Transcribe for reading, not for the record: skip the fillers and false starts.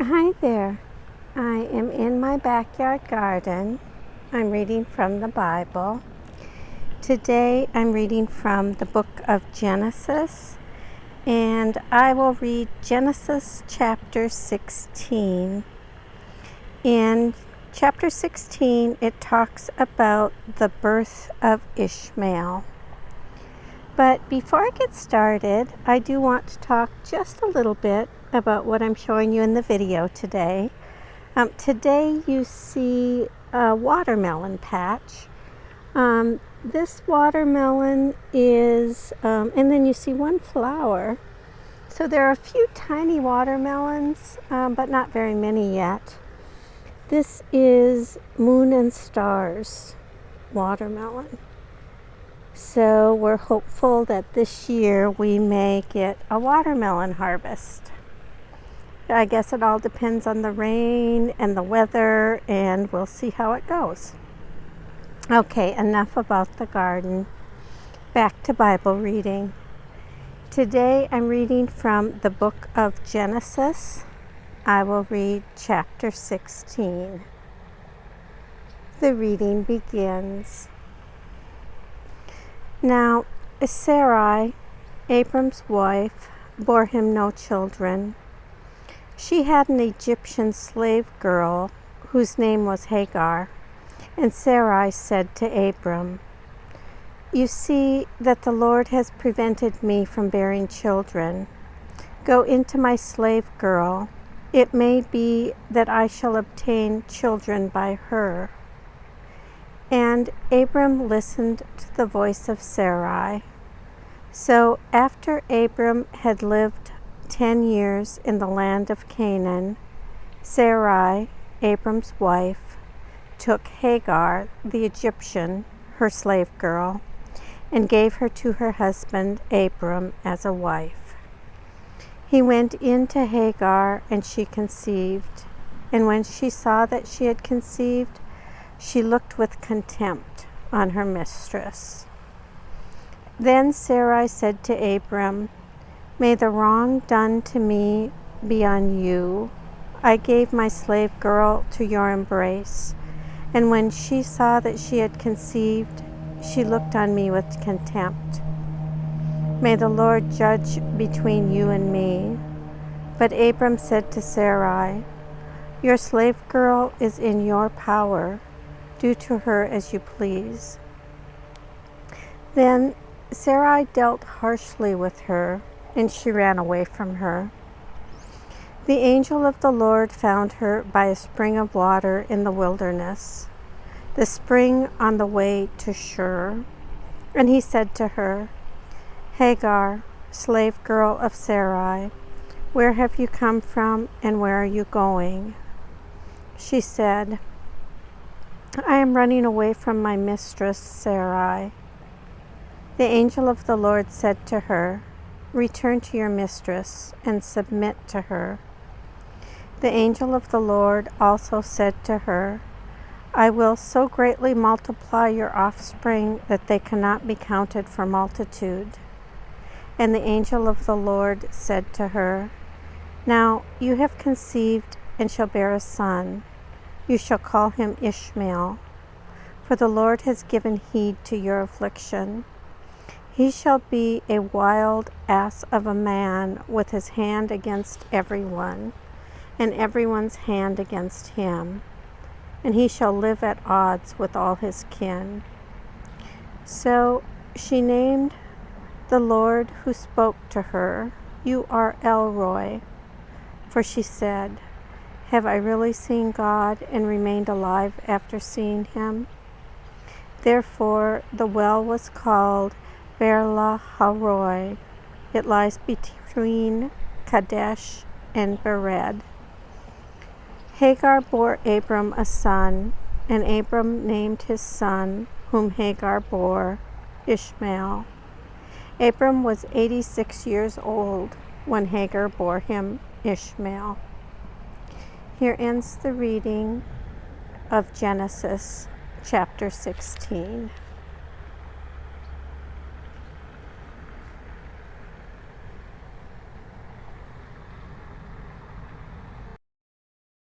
Hi there. I am in my backyard garden. I'm reading from the Bible. Today I'm reading from the book of Genesis, and I will read Genesis chapter 16. In chapter 16, it talks about the birth of Ishmael. But before I get started, I do want to talk just a little bit about what I'm showing you in the video today. Today you see a watermelon patch. This watermelon is, and then you see one flower. So there are a few tiny watermelons, but not very many yet. This is Moon and Stars watermelon. So we're hopeful that this year we may get a watermelon harvest. I guess it all depends on the rain and the weather, and we'll see how it goes. Okay, enough about the garden. Back to Bible reading. Today I'm reading from the book of Genesis. I will read chapter 16. The reading begins. Now, Sarai, Abram's wife, bore him no children. She had an Egyptian slave girl whose name was Hagar, and Sarai said to Abram, "You see that the Lord has prevented me from bearing children. Go into my slave girl. It may be that I shall obtain children by her." And Abram listened to the voice of Sarai. So after Abram had lived 10 years in the land of Canaan, Sarai, Abram's wife, took Hagar, the Egyptian, her slave girl, and gave her to her husband Abram as a wife. He went in to Hagar, and she conceived. And when she saw that she had conceived, she looked with contempt on her mistress. Then Sarai said to Abram, "May the wrong done to me be on you. I gave my slave girl to your embrace, and when she saw that she had conceived, she looked on me with contempt. May the Lord judge between you and me." But Abram said to Sarai, "Your slave girl is in your power. Do to her as you please." Then Sarai dealt harshly with her, and she ran away from her. The angel of the Lord found her by a spring of water in the wilderness, the spring on the way to Shur. And he said to her, "Hagar, slave girl of Sarai, where have you come from, and where are you going?" She said, "I am running away from my mistress Sarai." The angel of the Lord said to her, "Return to your mistress and submit to her." The angel of the Lord also said to her, "I will so greatly multiply your offspring that they cannot be counted for multitude." And the angel of the Lord said to her, "Now you have conceived and shall bear a son. You shall call him Ishmael, for the Lord has given heed to your affliction. He shall be a wild ass of a man, with his hand against everyone, and everyone's hand against him, and he shall live at odds with all his kin." So she named the Lord who spoke to her, "You are El Roi," for she said, "Have I really seen God and remained alive after seeing him?" Therefore the well was called Beer-lahai-roi. It lies between Kadesh and Bered. Hagar bore Abram a son, and Abram named his son, whom Hagar bore, Ishmael. Abram was 86 years old when Hagar bore him Ishmael. Here ends the reading of Genesis chapter 16.